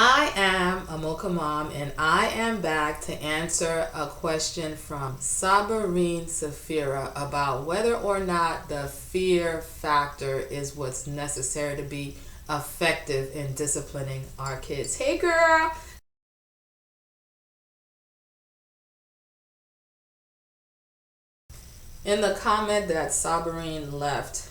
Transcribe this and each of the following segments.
I am a Mocha Mom, and I am back to answer a question from Sabireen Safeerah about whether or not the fear factor is what's necessary to be effective in disciplining our kids. Hey girl! In the comment that Sabireen left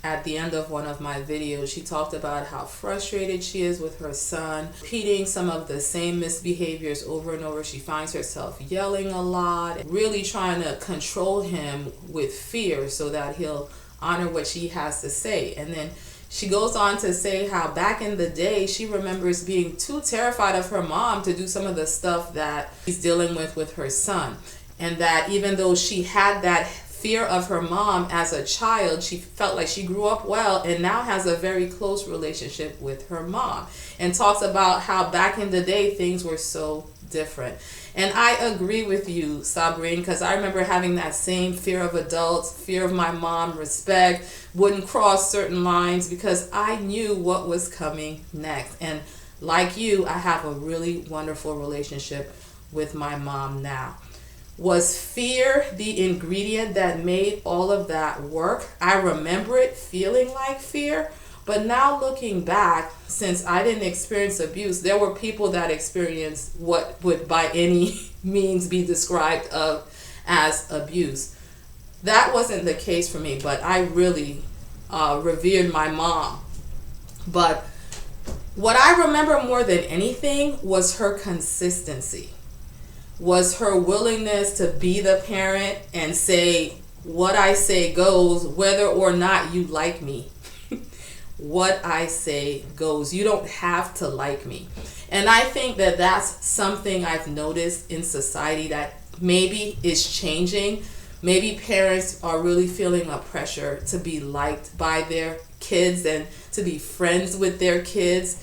at the end of one of my videos, she talked about how frustrated she is with her son, repeating some of the same misbehaviors over and over. She finds herself yelling a lot, really trying to control him with fear so that he'll honor what she has to say. And then she goes on to say how back in the day, she remembers being too terrified of her mom to do some of the stuff that she's dealing with her son. And that even though she had that fear of her mom as a child, she felt like she grew up well and now has a very close relationship with her mom, and talks about how back in the day things were so different. And I agree with you, Sabireen, because I remember having that same fear of adults, fear of my mom, respect, wouldn't cross certain lines because I knew what was coming next. And like you, I have a really wonderful relationship with my mom now. Was fear the ingredient that made all of that work? I remember it feeling like fear, but now looking back, since I didn't experience abuse, there were people that experienced what would by any means be described as abuse. That wasn't the case for me, but I really revered my mom. But what I remember more than anything was her consistency. Was her willingness to be the parent and say, what I say goes, whether or not you like me. What I say goes. You don't have to like me. And I think that that's something I've noticed in society that maybe is changing. Maybe parents are really feeling a pressure to be liked by their kids and to be friends with their kids,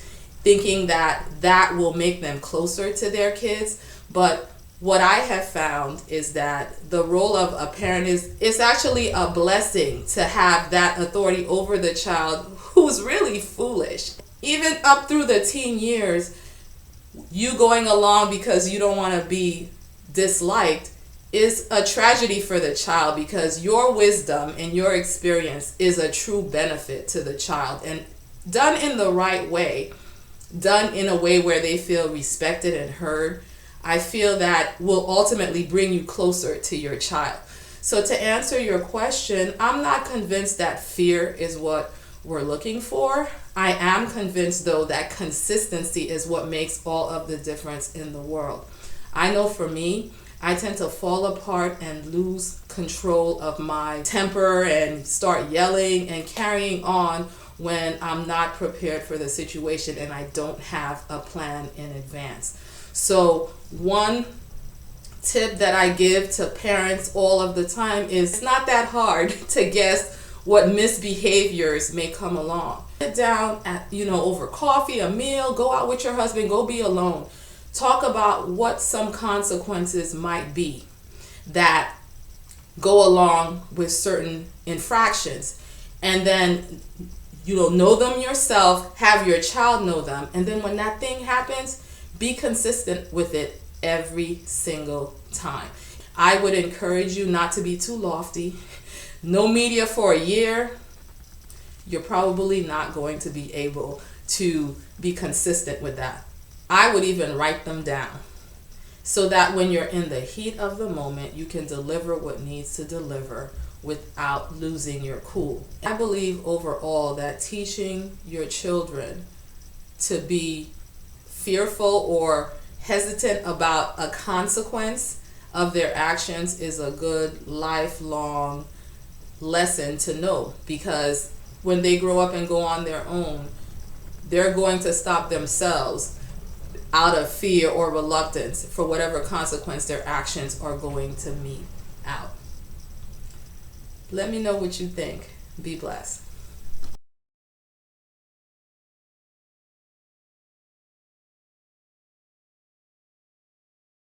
thinking that that will make them closer to their kids. But what I have found is that the role of a parent is actually a blessing to have that authority over the child who's really foolish. Even up through the teen years, you going along because you don't want to be disliked is a tragedy for the child, because your wisdom and your experience is a true benefit to the child, and done in the right way, done in a way where they feel respected and heard, I feel that will ultimately bring you closer to your child. So to answer your question, I'm not convinced that fear is what we're looking for. I am convinced, though, that consistency is what makes all of the difference in the world. I know for me, I tend to fall apart and lose control of my temper and start yelling and carrying on when I'm not prepared for the situation and I don't have a plan in advance. So one tip that I give to parents all of the time is it's not that hard to guess what misbehaviors may come along. Sit down at, over coffee, a meal, go out with your husband, go be alone. Talk about what some consequences might be that go along with certain infractions. And then, know them yourself, have your child know them. And then when that thing happens, be consistent with it every single time. I would encourage you not to be too lofty. No media for a year. You're probably not going to be able to be consistent with that. I would even write them down so that when you're in the heat of the moment, you can deliver what needs to deliver without losing your cool. I believe overall that teaching your children to be fearful or hesitant about a consequence of their actions is a good lifelong lesson to know, because when they grow up and go on their own, they're going to stop themselves out of fear or reluctance for whatever consequence their actions are going to mete out. Let me know what you think. Be blessed.